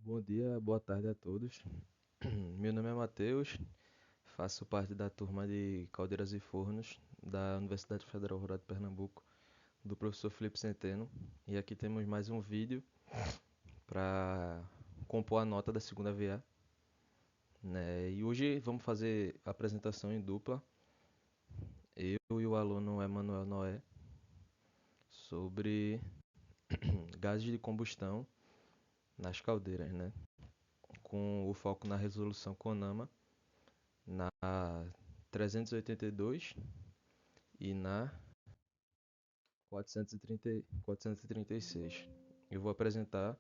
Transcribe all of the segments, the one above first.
Bom dia, boa tarde a todos. Meu nome é Matheus, faço parte da turma de Caldeiras e Fornos da Universidade Federal Rural de Pernambuco, do professor Felipe Centeno. E aqui temos mais um vídeo para compor a nota da segunda VA, né? E hoje vamos fazer a apresentação em dupla, eu e o aluno Emanuel Noé, sobre gases de combustão nas caldeiras, né? Com o foco na resolução CONAMA, na 382 e na 436. Eu vou apresentar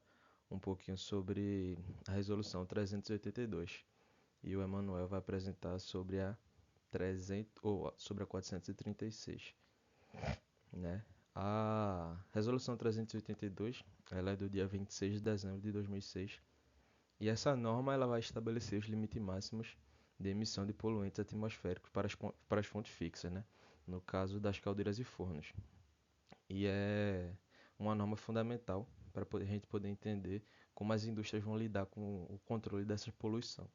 um pouquinho sobre a resolução 382 e o Emanuel vai apresentar sobre a 300 ou sobre a 436, né? A resolução 382, ela é do dia 26 de dezembro de 2006 e essa norma ela vai estabelecer os limites máximos de emissão de poluentes atmosféricos para as fontes fixas, né? No caso das caldeiras e fornos. E é uma norma fundamental para a gente poder entender como as indústrias vão lidar com o controle dessa poluição.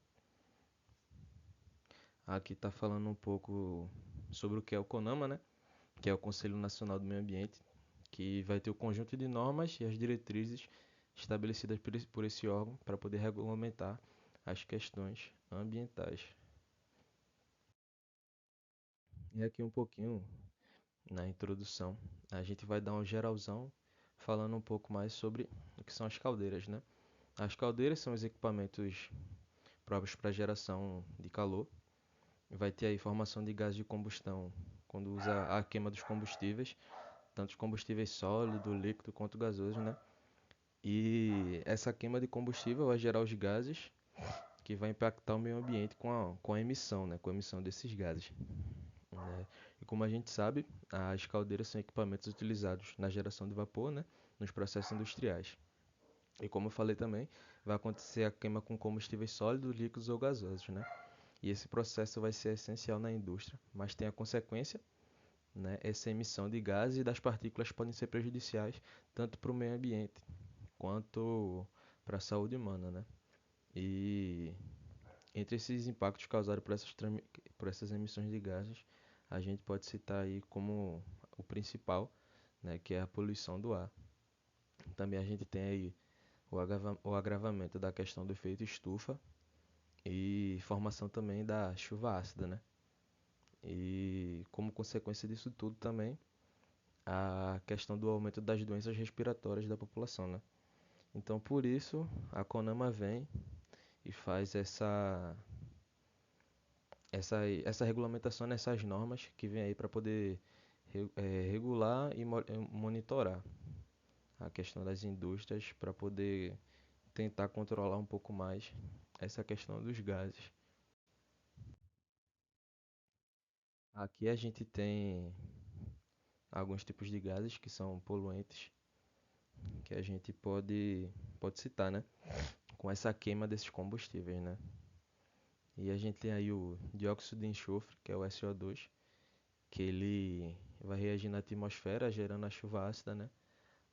Aqui está falando um pouco sobre o que é o CONAMA, né? Que é o Conselho Nacional do Meio Ambiente, que vai ter o conjunto de normas e as diretrizes estabelecidas por esse órgão para poder regulamentar as questões ambientais. E aqui um pouquinho na introdução, a gente vai dar um geralzão falando um pouco mais sobre o que são as caldeiras, né? As caldeiras são os equipamentos próprios para geração de calor. Vai ter aí formação de gás de combustão quando usa a queima dos combustíveis, tanto os combustíveis sólido, líquido quanto gasoso, né? E essa queima de combustível vai gerar os gases que vai impactar o meio ambiente com a emissão, né? Com a emissão desses gases, né? E como a gente sabe, as caldeiras são equipamentos utilizados na geração de vapor, né? Nos processos industriais. E como eu falei também, vai acontecer a queima com combustíveis sólidos, líquidos ou gasosos, né? E esse processo vai ser essencial na indústria, mas tem a consequência, né? Essa emissão de gases e das partículas podem ser prejudiciais tanto para o meio ambiente quanto para a saúde humana, né? E entre esses impactos causados por essas emissões de gases, a gente pode citar aí como o principal, né? Que é a poluição do ar. Também a gente tem aí o agravamento da questão do efeito estufa e formação também da chuva ácida, né? E como consequência disso tudo também a questão do aumento das doenças respiratórias da população, né? Então por isso a CONAMA vem e faz essa regulamentação nessas normas que vem aí para poder regular e monitorar a questão das indústrias para poder tentar controlar um pouco mais essa questão dos gases. Aqui a gente tem alguns tipos de gases que são poluentes que a gente pode citar, né? Com essa queima desses combustíveis, né? E a gente tem aí o dióxido de enxofre, que é o SO2, que ele vai reagir na atmosfera, gerando a chuva ácida, né?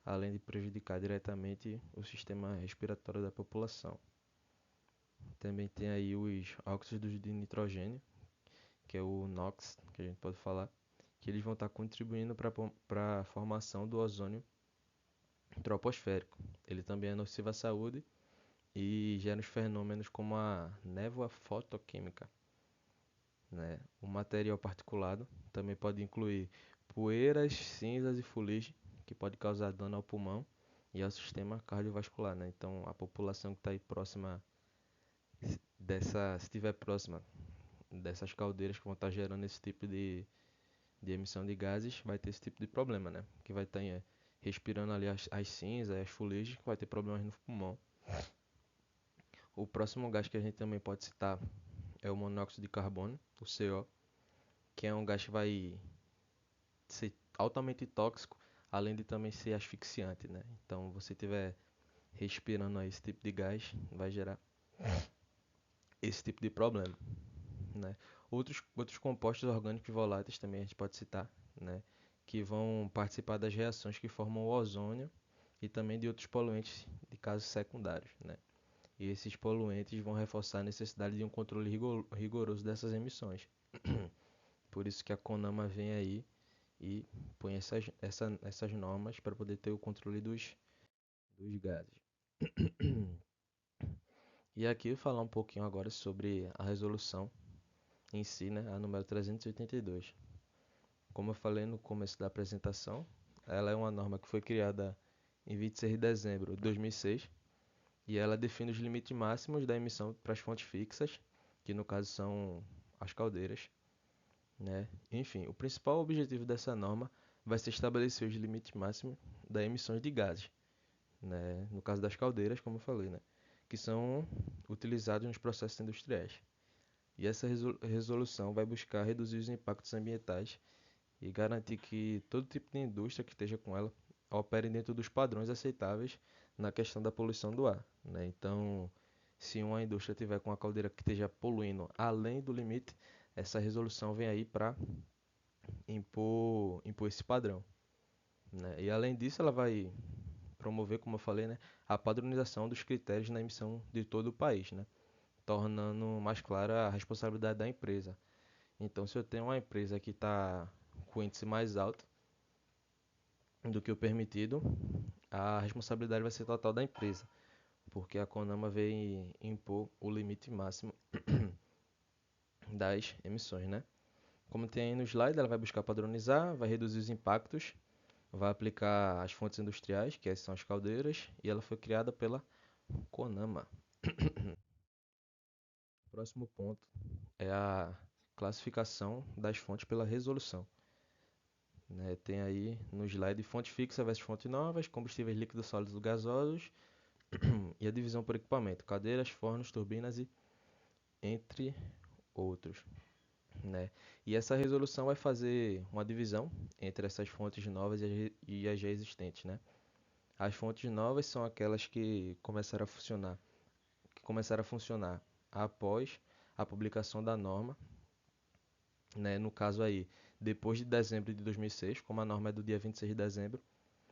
Além de prejudicar diretamente o sistema respiratório da população. Também tem aí os óxidos de nitrogênio, que é o NOx, que a gente pode falar, que eles vão estar contribuindo para a formação do ozônio troposférico. Ele também é nocivo à saúde e gera os fenômenos como a névoa fotoquímica, né? O material particulado também pode incluir poeiras, cinzas e fuligem, que pode causar dano ao pulmão e ao sistema cardiovascular, né? Então, a população que está aí próxima se estiver próxima dessas caldeiras que vão estar gerando esse tipo de emissão de gases, vai ter esse tipo de problema, né? Que vai estar respirando ali as cinzas, as fuligens, que vai ter problemas no pulmão. O próximo gás que a gente também pode citar é o monóxido de carbono, o CO, que é um gás que vai ser altamente tóxico, além de também ser asfixiante, né? Então, você estiver respirando aí esse tipo de gás, vai gerar esse tipo de problema, né? Outros compostos orgânicos voláteis também a gente pode citar, né? Que vão participar das reações que formam o ozônio e também de outros poluentes de casos secundários, né? e esses poluentes vão reforçar a necessidade de um controle rigoroso dessas emissões. Por isso que a CONAMA vem aí e põe essas normas para poder ter o controle dos gases. E aqui eu vou falar um pouquinho agora sobre a resolução em si, né, a número 382. Como eu falei no começo da apresentação, ela é uma norma que foi criada em 26 de dezembro de 2006 e ela define os limites máximos da emissão para as fontes fixas, que no caso são as caldeiras, né? Enfim, o principal objetivo dessa norma vai ser estabelecer os limites máximos das emissões de gases, né? No caso das caldeiras, como eu falei, né? Que são utilizados nos processos industriais. E essa resolução vai buscar reduzir os impactos ambientais e garantir que todo tipo de indústria que esteja com ela opere dentro dos padrões aceitáveis na questão da poluição do ar, né? Então, se uma indústria tiver com uma caldeira que esteja poluindo além do limite, essa resolução vem aí para impor esse padrão, né? E além disso, ela vai promover, como eu falei, né, a padronização dos critérios na emissão de todo o país, né? Tornando mais clara a responsabilidade da empresa. Então, se eu tenho uma empresa que está com índice mais alto do que o permitido, a responsabilidade vai ser total da empresa, porque a CONAMA veio impor o limite máximo das emissões, né? Como tem aí no slide, ela vai buscar padronizar, vai reduzir os impactos, vai aplicar as fontes industriais, que são as caldeiras, e ela foi criada pela CONAMA. O próximo ponto é a classificação das fontes pela resolução, né? Tem aí no slide fonte fixa versus fontes novas, combustíveis líquidos, sólidos, gasosos e a divisão por equipamento, cadeiras, fornos, turbinas e entre outros, né? E essa resolução vai fazer uma divisão entre essas fontes novas e as já existentes, né? As fontes novas são aquelas que começaram a funcionar após a publicação da norma, né? No caso aí, depois de dezembro de 2006, como a norma é do dia 26 de dezembro,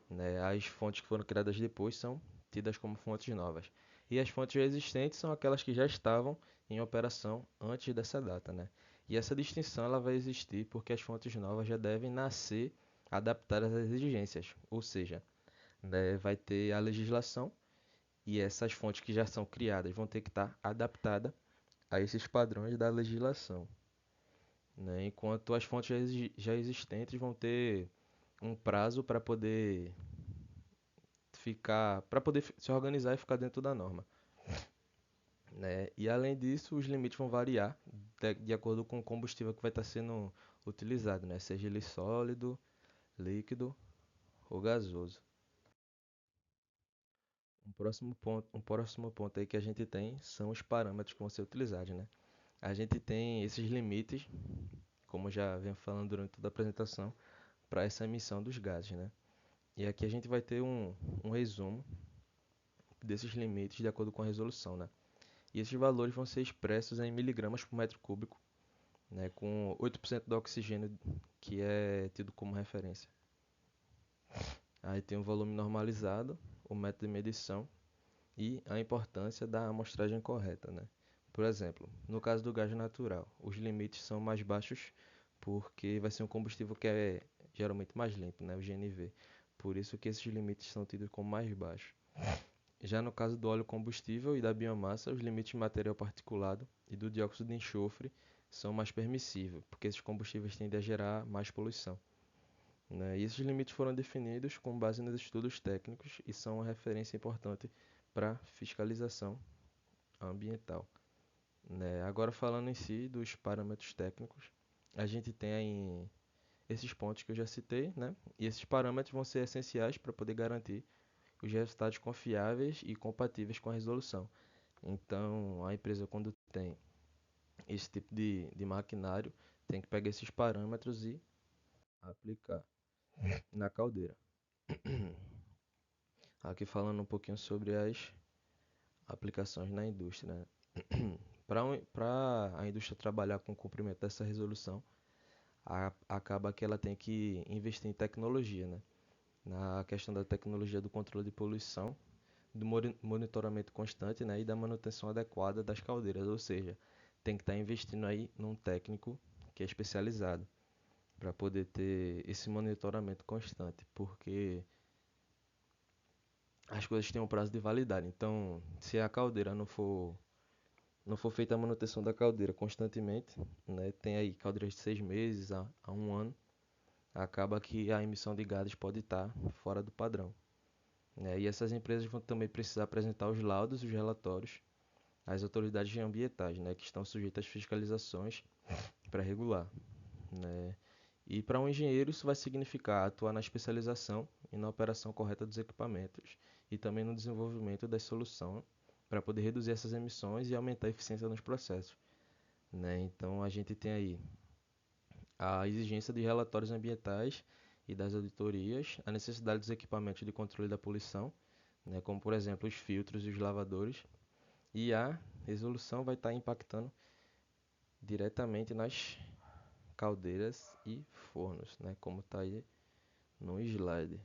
né? As fontes que foram criadas depois são tidas como fontes novas. E as fontes já existentes são aquelas que já estavam em operação antes dessa data, né? E essa distinção ela vai existir porque as fontes novas já devem nascer adaptadas às exigências, ou seja, né, vai ter a legislação e essas fontes que já são criadas vão ter que estar adaptadas a esses padrões da legislação, né? Enquanto as fontes já existentes vão ter um prazo para poder se organizar e ficar dentro da norma, né? E além disso, os limites vão variar de acordo com o combustível que vai estar sendo utilizado, né? Seja ele sólido, líquido ou gasoso. Um próximo ponto aí que a gente tem são os parâmetros que vão ser utilizados, né? A gente tem esses limites, como já venho falando durante toda a apresentação, para essa emissão dos gases, né? E aqui a gente vai ter um resumo desses limites de acordo com a resolução, né? E esses valores vão ser expressos em miligramas por metro cúbico, né, com 8% do oxigênio que é tido como referência. Aí tem o volume normalizado, o método de medição e a importância da amostragem correta, né? Por exemplo, no caso do gás natural, os limites são mais baixos porque vai ser um combustível que é geralmente mais limpo, né, o GNV. Por isso que esses limites são tidos como mais baixos. Já no caso do óleo combustível e da biomassa, os limites de material particulado e do dióxido de enxofre são mais permissíveis, porque esses combustíveis tendem a gerar mais poluição, né? E esses limites foram definidos com base nos estudos técnicos e são uma referência importante para fiscalização ambiental, né? Agora falando em si dos parâmetros técnicos, a gente tem aí esses pontos que eu já citei, né? E esses parâmetros vão ser essenciais para poder garantir os resultados confiáveis e compatíveis com a resolução. Então, a empresa, quando tem esse tipo de maquinário, tem que pegar esses parâmetros e aplicar na caldeira. Aqui falando um pouquinho sobre as aplicações na indústria, né? Para a indústria trabalhar com o cumprimento dessa resolução, acaba que ela tem que investir em tecnologia, né? Na questão da tecnologia do controle de poluição, do monitoramento constante, né, e da manutenção adequada das caldeiras, ou seja, tem que estar investindo aí num técnico que é especializado para poder ter esse monitoramento constante, porque as coisas têm um prazo de validade. Então, se a caldeira não for feita a manutenção da caldeira constantemente, né, tem aí caldeiras de 6 meses a um ano, acaba que a emissão de gases pode estar fora do padrão, né? E essas empresas vão também precisar apresentar os laudos e os relatórios às autoridades ambientais, né, que estão sujeitas às fiscalizações para regular, né? E para um engenheiro isso vai significar atuar na especialização e na operação correta dos equipamentos e também no desenvolvimento da solução para poder reduzir essas emissões e aumentar a eficiência nos processos, né? Então a gente tem aí a exigência de relatórios ambientais e das auditorias, a necessidade dos equipamentos de controle da poluição, né, como por exemplo os filtros e os lavadores, e a resolução vai estar impactando diretamente nas caldeiras e fornos, né, como está aí no slide.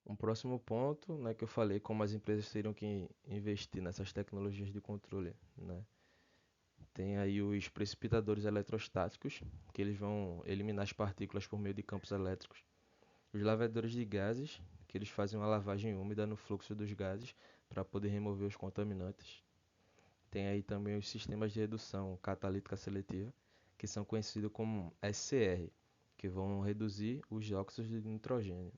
Um próximo ponto, né, que eu falei, como as empresas teriam que investir nessas tecnologias de controle, né? Tem aí os precipitadores eletrostáticos, que eles vão eliminar as partículas por meio de campos elétricos. Os lavadores de gases, que eles fazem uma lavagem úmida no fluxo dos gases para poder remover os contaminantes. Tem aí também os sistemas de redução catalítica seletiva, que são conhecidos como SCR, que vão reduzir os óxidos de nitrogênio.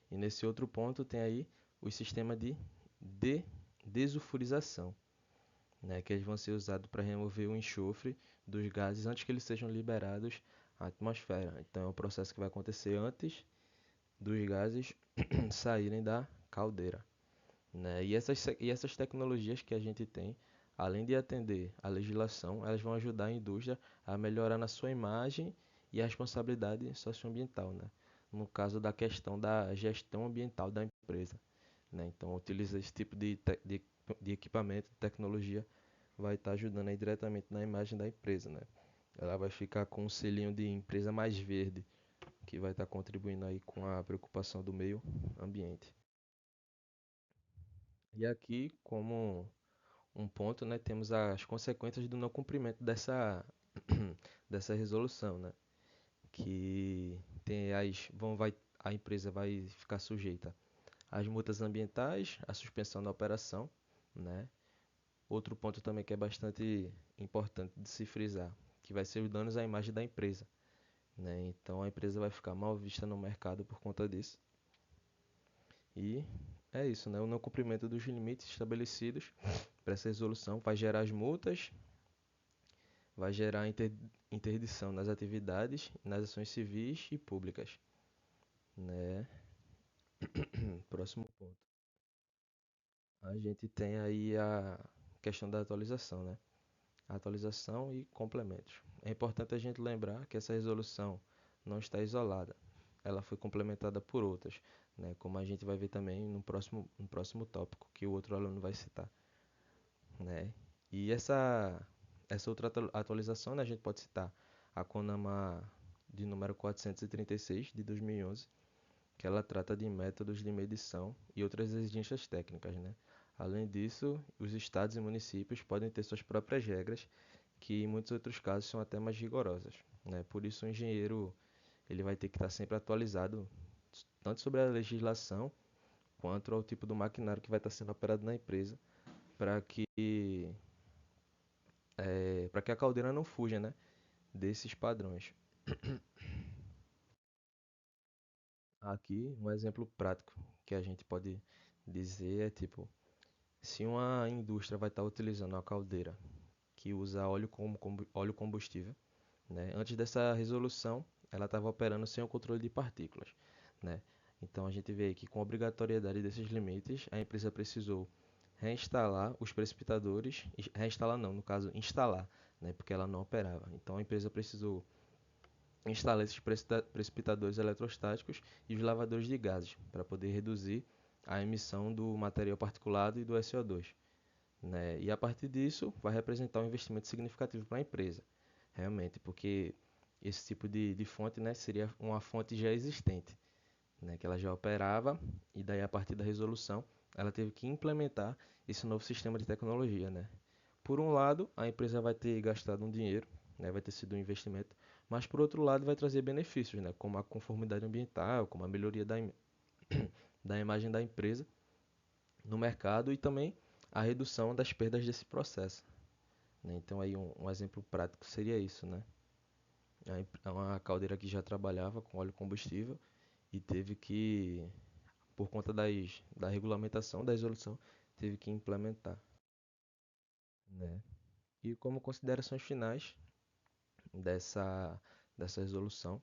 E nesse outro ponto tem aí o sistema de desulfurização, né, que eles vão ser usados para remover o enxofre dos gases antes que eles sejam liberados à atmosfera. Então é um processo que vai acontecer antes dos gases saírem da caldeira, né? E essas tecnologias que a gente tem, além de atender a legislação, elas vão ajudar a indústria a melhorar na sua imagem e a responsabilidade socioambiental, né? No caso da questão da gestão ambiental da empresa, né? Então, utilizar esse tipo de equipamento, de tecnologia, vai estar ajudando aí diretamente na imagem da empresa, né? Ela vai ficar com um selinho de empresa mais verde, que vai estar contribuindo aí com a preocupação do meio ambiente. E aqui, como um ponto, né, temos as consequências do não cumprimento dessa resolução, né? Que tem a empresa vai ficar sujeita às multas ambientais, à suspensão da operação, né? Outro ponto também que é bastante importante de se frisar, que vai ser os danos à imagem da empresa, né? Então a empresa vai ficar mal vista no mercado por conta disso. E é isso, né? O não cumprimento dos limites estabelecidos para essa resolução vai gerar as multas, vai gerar interdição nas atividades, nas ações civis e públicas, né? Próximo ponto. A gente tem aí a questão da atualização, né? Atualização e complementos. É importante a gente lembrar que essa resolução não está isolada. Ela foi complementada por outras, né? Como a gente vai ver também no próximo tópico que o outro aluno vai citar, né? E essa outra atualização, né, a gente pode citar a CONAMA de número 436 de 2011, que ela trata de métodos de medição e outras exigências técnicas, né? Além disso, os estados e municípios podem ter suas próprias regras, que em muitos outros casos são até mais rigorosas, né? Por isso, o engenheiro ele vai ter que estar sempre atualizado tanto sobre a legislação quanto ao tipo do maquinário que vai estar sendo operado na empresa, para que para que a caldeira não fuja, né, desses padrões. Aqui, um exemplo prático que a gente pode dizer é tipo, se uma indústria vai estar utilizando uma caldeira que usa óleo como óleo combustível, né? Antes dessa resolução, ela estava operando sem o controle de partículas, né? Então a gente vê que com a obrigatoriedade desses limites, a empresa precisou reinstalar os precipitadores, reinstalar não, no caso instalar, né? Porque ela não operava. Então a empresa precisou instalar esses precipitadores eletrostáticos e os lavadores de gases para poder reduzir a emissão do material particulado e do SO2, né? E a partir disso vai representar um investimento significativo para a empresa, realmente, porque esse tipo de fonte, né, seria uma fonte já existente, né, que ela já operava, e daí a partir da resolução ela teve que implementar esse novo sistema de tecnologia, né? Por um lado, a empresa vai ter gastado um dinheiro, né, vai ter sido um investimento, mas por outro lado vai trazer benefícios, né, como a conformidade ambiental, como a melhoria da imagem da empresa no mercado e também a redução das perdas desse processo, né? Então aí um exemplo prático seria isso, né? É uma caldeira que já trabalhava com óleo combustível e teve que, por conta da regulamentação, da resolução, teve que implementar, né? E como considerações finais dessa, dessa resolução,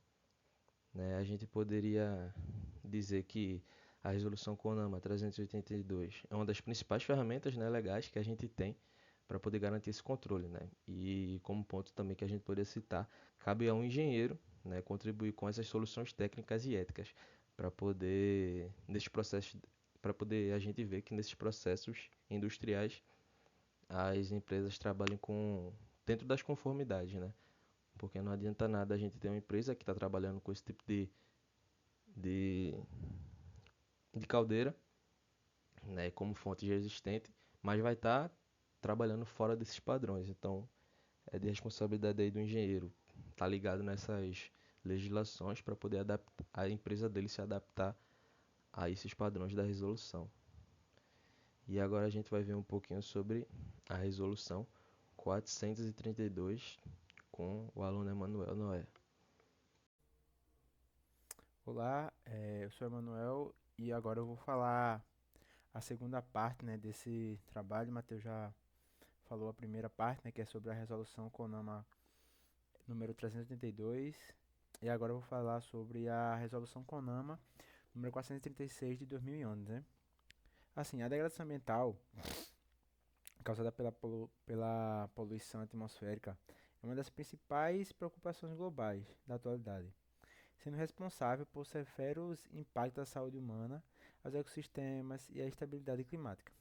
né, a gente poderia dizer que a resolução CONAMA 382 é uma das principais ferramentas, né, legais que a gente tem para poder garantir esse controle, né? E como ponto também que a gente poderia citar, cabe a um engenheiro, né, contribuir com essas soluções técnicas e éticas para poder nesses processos, para poder a gente ver que nesses processos industriais as empresas trabalhem com dentro das conformidades, né? Porque não adianta nada a gente ter uma empresa que está trabalhando com esse tipo de, de caldeira, né, como fonte resistente, mas vai estar trabalhando fora desses padrões. Então, é de responsabilidade aí do engenheiro estar ligado nessas legislações para poder a empresa dele se adaptar a esses padrões da resolução. E agora a gente vai ver um pouquinho sobre a resolução 432 com o aluno Emanuel Noé. Olá, eu sou Emanuel e agora eu vou falar a segunda parte, né, desse trabalho. O Matheus já falou a primeira parte, né, que é sobre a resolução CONAMA número 382 e agora eu vou falar sobre a resolução CONAMA número 436 de 2011, né? Assim, a degradação ambiental causada pela poluição atmosférica é uma das principais preocupações globais da atualidade, sendo responsável por severos impactos à saúde humana, aos ecossistemas e à estabilidade climática.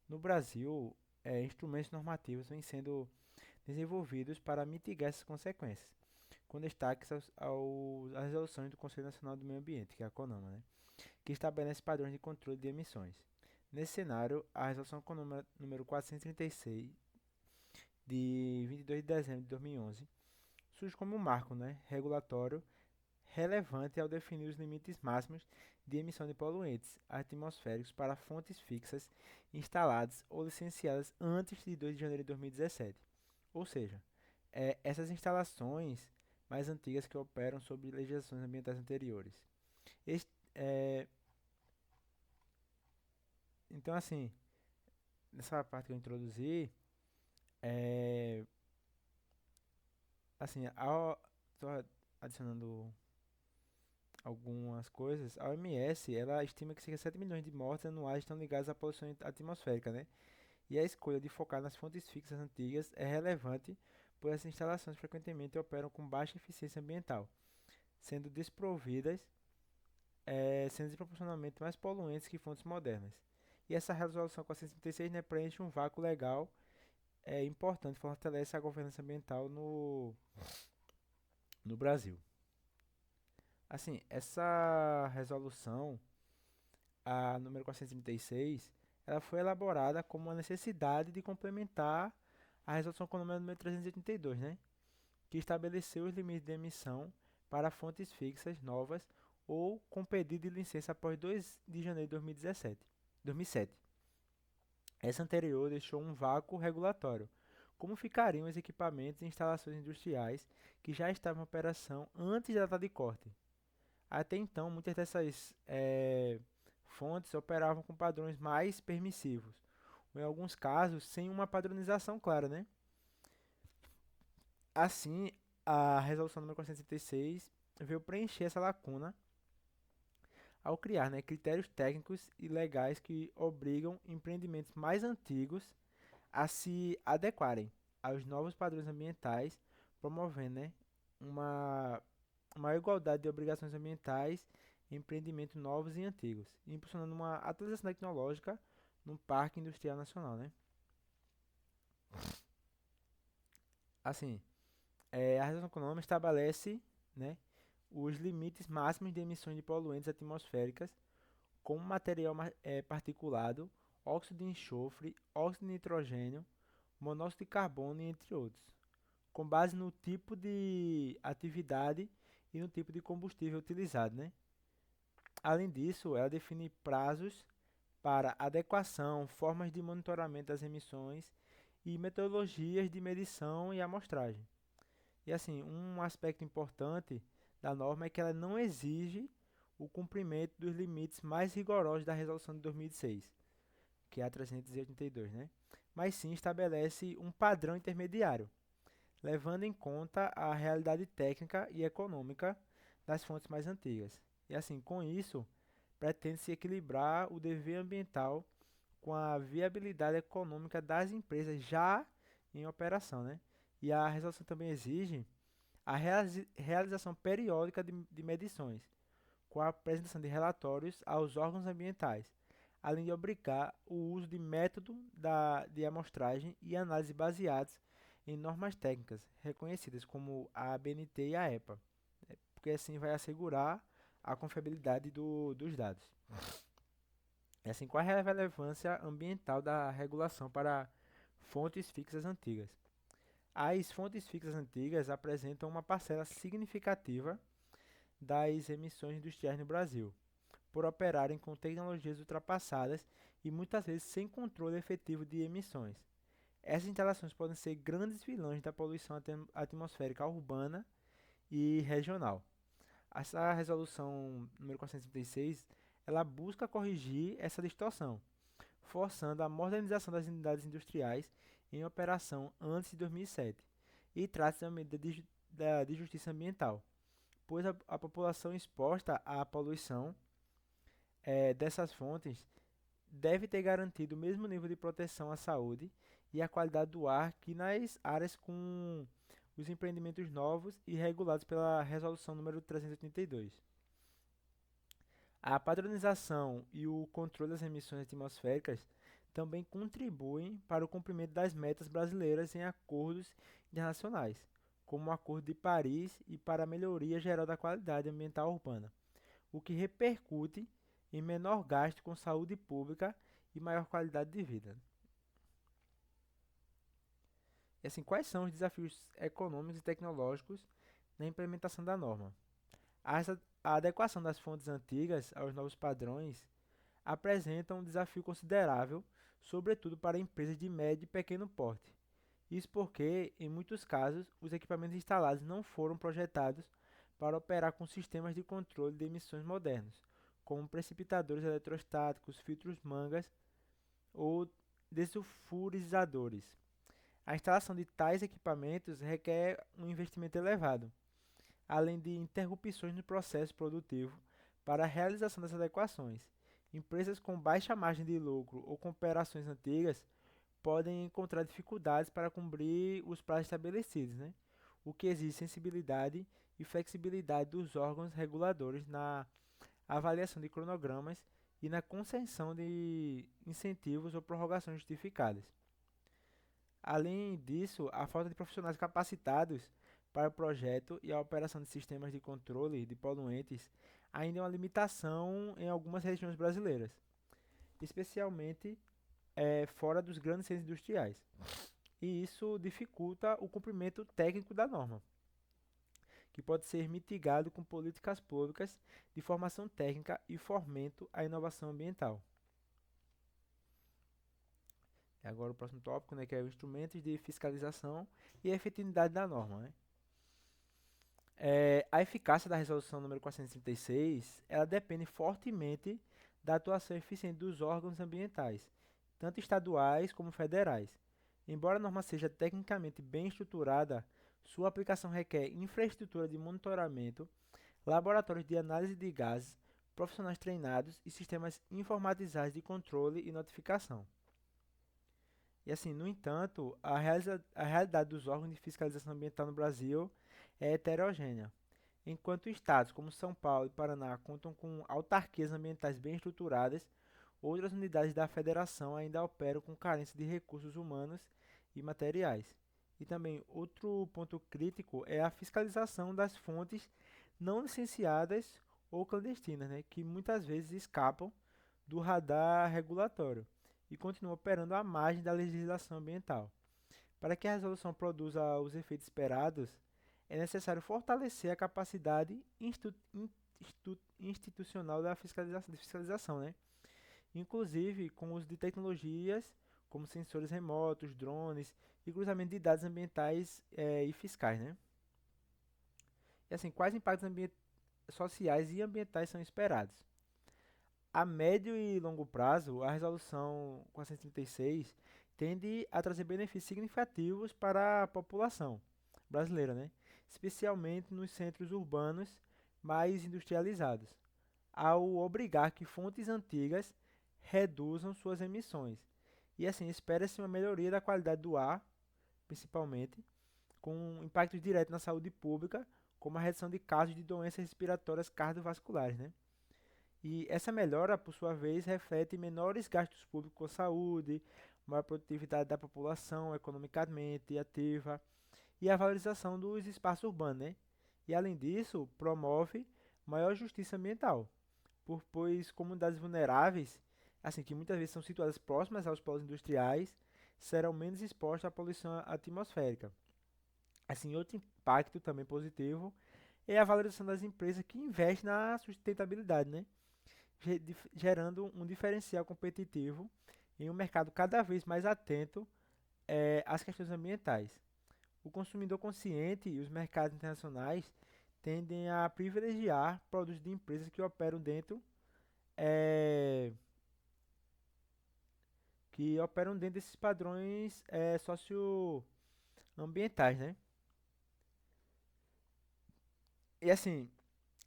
No Brasil, instrumentos normativos vêm sendo desenvolvidos para mitigar essas consequências, com destaques às resoluções do Conselho Nacional do Meio Ambiente, que é a CONAMA, né, que estabelece padrões de controle de emissões. Nesse cenário, a resolução CONAMA número 436, de 22 de dezembro de 2011, surge como um marco, né, regulatório relevante ao definir os limites máximos de emissão de poluentes atmosféricos para fontes fixas instaladas ou licenciadas antes de 2 de janeiro de 2017. Ou seja, essas instalações mais antigas que operam sob legislações ambientais anteriores. Este, é, então, assim, nessa parte que eu introduzi, é, assim, tô adicionando algumas coisas, a OMS, ela estima que cerca de 7 milhões de mortes anuais estão ligadas à poluição atmosférica, né? E a escolha de focar nas fontes fixas antigas é relevante, pois essas instalações frequentemente operam com baixa eficiência ambiental, sendo desprovidas, sendo desproporcionalmente mais poluentes que fontes modernas. E essa resolução 436, né, preenche um vácuo legal importante, fortalece a governança ambiental no Brasil. Assim, essa resolução, a número 436, ela foi elaborada como uma necessidade de complementar a resolução econômica número 382, né, que estabeleceu os limites de emissão para fontes fixas novas ou com pedido de licença após 2 de janeiro de 2007. Essa anterior deixou um vácuo regulatório. Como ficariam os equipamentos e instalações industriais que já estavam em operação antes da data de corte? Até então, muitas dessas fontes operavam com padrões mais permissivos, ou em alguns casos, sem uma padronização clara, né? Assim, a resolução número 466 veio preencher essa lacuna ao criar, né, critérios técnicos e legais que obrigam empreendimentos mais antigos a se adequarem aos novos padrões ambientais, promovendo, né, uma maior igualdade de obrigações ambientais em empreendimentos novos e antigos, e impulsionando uma atualização tecnológica no Parque Industrial Nacional, né? Assim, a resolução econômica estabelece, né, os limites máximos de emissões de poluentes atmosféricas, como material particulado, óxido de enxofre, óxido de nitrogênio, monóxido de carbono, entre outros, com base no tipo de atividade e no tipo de combustível utilizado, né? Além disso, ela define prazos para adequação, formas de monitoramento das emissões e metodologias de medição e amostragem. E assim, um aspecto importante da norma é que ela não exige o cumprimento dos limites mais rigorosos da resolução de 2006, que é a 382, né? Mas sim estabelece um padrão intermediário, levando em conta a realidade técnica e econômica das fontes mais antigas. E assim, com isso, pretende-se equilibrar o dever ambiental com a viabilidade econômica das empresas já em operação, né? E a resolução também exige a realização periódica de medições, com a apresentação de relatórios aos órgãos ambientais, além de obrigar o uso de método de amostragem e análise baseados em normas técnicas reconhecidas como a ABNT e a EPA, né, porque assim vai assegurar a confiabilidade dos dados. E assim, qual é a relevância ambiental da regulação para fontes fixas antigas? As fontes fixas antigas apresentam uma parcela significativa das emissões industriais no Brasil, por operarem com tecnologias ultrapassadas e muitas vezes sem controle efetivo de emissões. Essas instalações podem ser grandes vilões da poluição atmosférica urbana e regional. Essa resolução número 436, ela busca corrigir essa distorção, forçando a modernização das unidades industriais em operação antes de 2007, e trata-se de uma medida de justiça ambiental, pois a população exposta à poluição dessas fontes deve ter garantido o mesmo nível de proteção à saúde e à qualidade do ar que nas áreas com os empreendimentos novos e regulados pela Resolução número 382. A padronização e o controle das emissões atmosféricas também contribuem para o cumprimento das metas brasileiras em acordos internacionais, como o Acordo de Paris e para a melhoria geral da qualidade ambiental urbana, o que repercute em menor gasto com saúde pública e maior qualidade de vida. E assim, quais são os desafios econômicos e tecnológicos na implementação da norma? A adequação das fontes antigas aos novos padrões apresenta um desafio considerável, sobretudo para empresas de médio e pequeno porte. Isso porque, em muitos casos, os equipamentos instalados não foram projetados para operar com sistemas de controle de emissões modernos, como precipitadores eletrostáticos, filtros mangas ou desulfurizadores. A instalação de tais equipamentos requer um investimento elevado, além de interrupções no processo produtivo para a realização das adequações. Empresas com baixa margem de lucro ou com operações antigas podem encontrar dificuldades para cumprir os prazos estabelecidos, né? O que exige sensibilidade e flexibilidade dos órgãos reguladores na avaliação de cronogramas e na concessão de incentivos ou prorrogações justificadas. Além disso, a falta de profissionais capacitados para o projeto e a operação de sistemas de controle de poluentes ainda é uma limitação em algumas regiões brasileiras, especialmente fora dos grandes centros industriais. E isso dificulta o cumprimento técnico da norma, que pode ser mitigado com políticas públicas de formação técnica e fomento à inovação ambiental. Agora o próximo tópico, né, que é os instrumentos de fiscalização e a efetividade da norma, né? A eficácia da resolução número 436, ela depende fortemente da atuação eficiente dos órgãos ambientais, tanto estaduais como federais. Embora a norma seja tecnicamente bem estruturada, sua aplicação requer infraestrutura de monitoramento, laboratórios de análise de gases, profissionais treinados e sistemas informatizados de controle e notificação. E assim, no entanto, a realidade dos órgãos de fiscalização ambiental no Brasil é heterogênea. Enquanto estados como São Paulo e Paraná contam com autarquias ambientais bem estruturadas, outras unidades da federação ainda operam com carência de recursos humanos e materiais. E também outro ponto crítico é a fiscalização das fontes não licenciadas ou clandestinas, né, que muitas vezes escapam do radar regulatório e continuam operando à margem da legislação ambiental. Para que a resolução produza os efeitos esperados, é necessário fortalecer a capacidade institucional da fiscalização, né? Inclusive com o uso de tecnologias como sensores remotos, drones e cruzamento de dados ambientais e fiscais, né? E assim, quais impactos sociais e ambientais são esperados? A médio e longo prazo, a resolução 436 tende a trazer benefícios significativos para a população brasileira, né? Especialmente nos centros urbanos mais industrializados, ao obrigar que fontes antigas reduzam suas emissões. E assim, espera-se uma melhoria da qualidade do ar, principalmente, com impactos diretos na saúde pública, como a redução de casos de doenças respiratórias cardiovasculares, né? E essa melhora, por sua vez, reflete menores gastos públicos com saúde, maior produtividade da população economicamente ativa e a valorização dos espaços urbanos, né? E além disso, promove maior justiça ambiental, pois comunidades vulneráveis, assim que muitas vezes são situadas próximas aos polos industriais, serão menos expostas à poluição atmosférica. Assim, outro impacto também positivo é a valorização das empresas que investem na sustentabilidade, né? Gerando um diferencial competitivo em um mercado cada vez mais atento às questões ambientais. O consumidor consciente e os mercados internacionais tendem a privilegiar produtos de empresas eh, que operam dentro desses padrões socioambientais, né? E assim,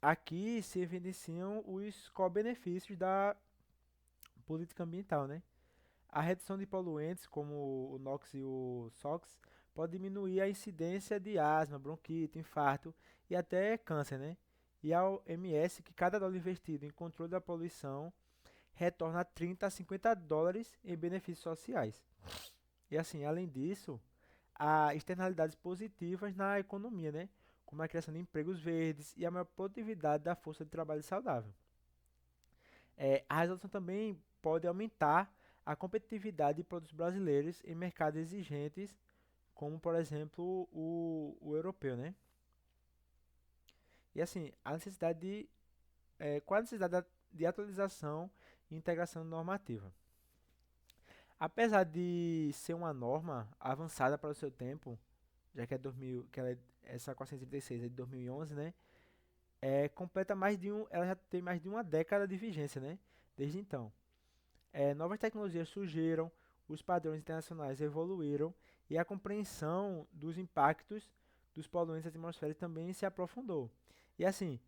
aqui se evidenciam os co-benefícios da política ambiental, né? A redução de poluentes, como o NOx e o SOx, pode diminuir a incidência de asma, bronquite, infarto e até câncer, né? E a OMS que cada dólar investido em controle da poluição retorna 30 a 50 dólares em benefícios sociais. E assim, além disso, há externalidades positivas na economia, né? Como a criação de empregos verdes e a maior produtividade da força de trabalho saudável. A resolução também pode aumentar a competitividade de produtos brasileiros em mercados exigentes, como por exemplo o europeu, né? E assim, qual a necessidade de atualização e integração normativa? Apesar de ser uma norma avançada para o seu tempo, já que é 2000, essa 436 é de 2011, né? Ela já tem mais de uma década de vigência, né? Desde então. Novas tecnologias surgiram, os padrões internacionais evoluíram e a compreensão dos impactos dos poluentes atmosféricos também se aprofundou. E assim,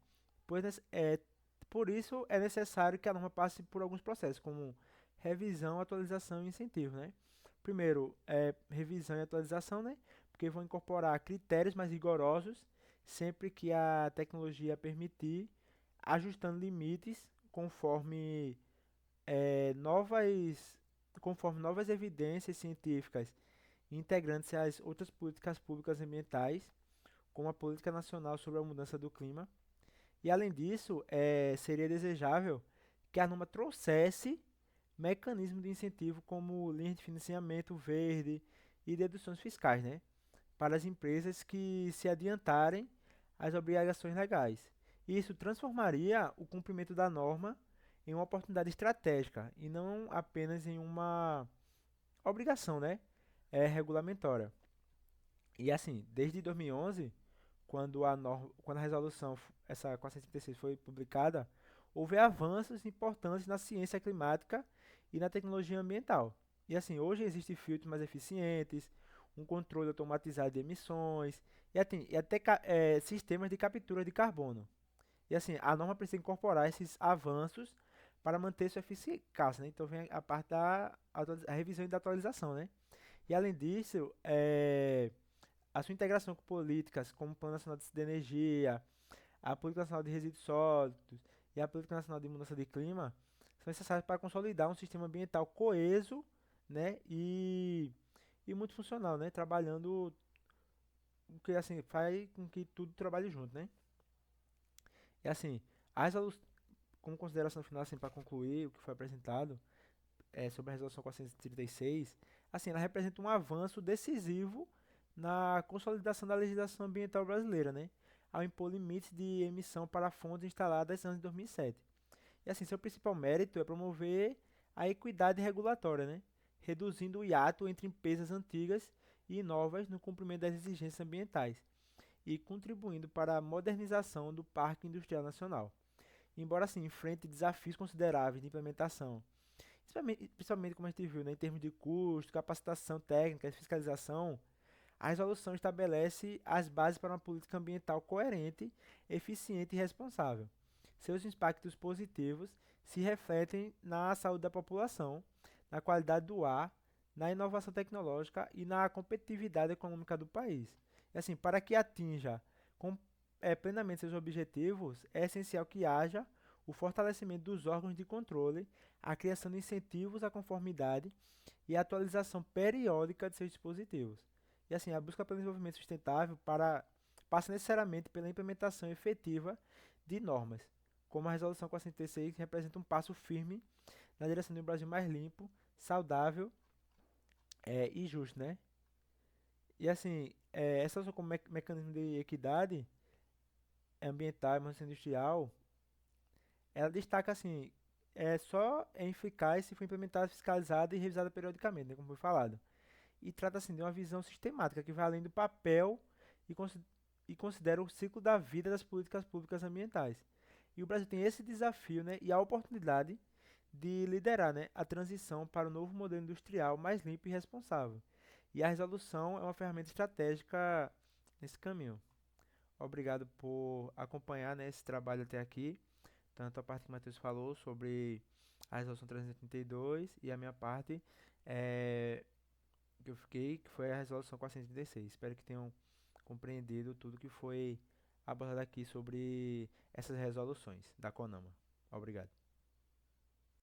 por isso é necessário que a norma passe por alguns processos, como revisão, atualização e incentivo, né? Primeiro, revisão e atualização, né? Porque vão incorporar critérios mais rigorosos sempre que a tecnologia permitir, ajustando limites eh, novas, conforme novas evidências científicas integrantes às outras políticas públicas ambientais, como a Política Nacional sobre a Mudança do Clima. E além disso, seria desejável que a norma trouxesse mecanismos de incentivo como linhas de financiamento verde e deduções fiscais, né, para as empresas que se adiantarem às obrigações legais. Isso transformaria o cumprimento da norma em uma oportunidade estratégica e não apenas em uma obrigação, né, regulamentória. E assim, desde 2011, quando a resolução, essa 436 foi publicada, houve avanços importantes na ciência climática e na tecnologia ambiental. E assim, hoje existem filtros mais eficientes, um controle automatizado de emissões e até sistemas de captura de carbono. E assim, a norma precisa incorporar esses avanços para manter sua eficácia, né? Então vem a parte a revisão e da atualização, né? E além disso, a sua integração com políticas como o Plano Nacional de Energia, a Política Nacional de Resíduos Sólidos e a Política Nacional de Mudança de Clima são necessárias para consolidar um sistema ambiental coeso, né, e muito funcional, né, trabalhando o que assim faz com que tudo trabalhe junto, né? E assim, a resolu- como consideração final, assim, para concluir o que foi apresentado, sobre a Resolução 436, assim, ela representa um avanço decisivo na consolidação da legislação ambiental brasileira, né? Ao impor limites de emissão para fontes instaladas antes de 2007. E assim, seu principal mérito é promover a equidade regulatória, né? Reduzindo o hiato entre empresas antigas e novas no cumprimento das exigências ambientais e contribuindo para a modernização do Parque Industrial Nacional. Embora assim enfrente desafios consideráveis de implementação, principalmente como a gente viu, né, em termos de custo, capacitação técnica e fiscalização, a resolução estabelece as bases para uma política ambiental coerente, eficiente e responsável. Seus impactos positivos se refletem na saúde da população, na qualidade do ar, na inovação tecnológica e na competitividade econômica do país. E assim, para que atinja com, plenamente seus objetivos, é essencial que haja o fortalecimento dos órgãos de controle, a criação de incentivos à conformidade e a atualização periódica de seus dispositivos. E assim, a busca pelo desenvolvimento sustentável passa necessariamente pela implementação efetiva de normas, como a Resolução 436 representa um passo firme na direção de um Brasil mais limpo, saudável e justo, né? E assim, essa só como mecanismo de equidade ambiental e manutenção industrial, ela destaca assim, só é eficaz se for implementada, fiscalizada e revisada periodicamente, né, como foi falado. E trata assim de uma visão sistemática que vai além do papel e, e considera o ciclo da vida das políticas públicas ambientais. E o Brasil tem esse desafio, né, e a oportunidade de liderar, né, a transição para o novo modelo industrial mais limpo e responsável. E a resolução é uma ferramenta estratégica nesse caminho. Obrigado por acompanhar, né, esse trabalho até aqui, tanto a parte que o Matheus falou sobre a resolução 332 e a minha parte é, que eu fiquei, que foi a resolução 436. Espero que tenham compreendido tudo que foi abordado aqui sobre essas resoluções da CONAMA. Obrigado.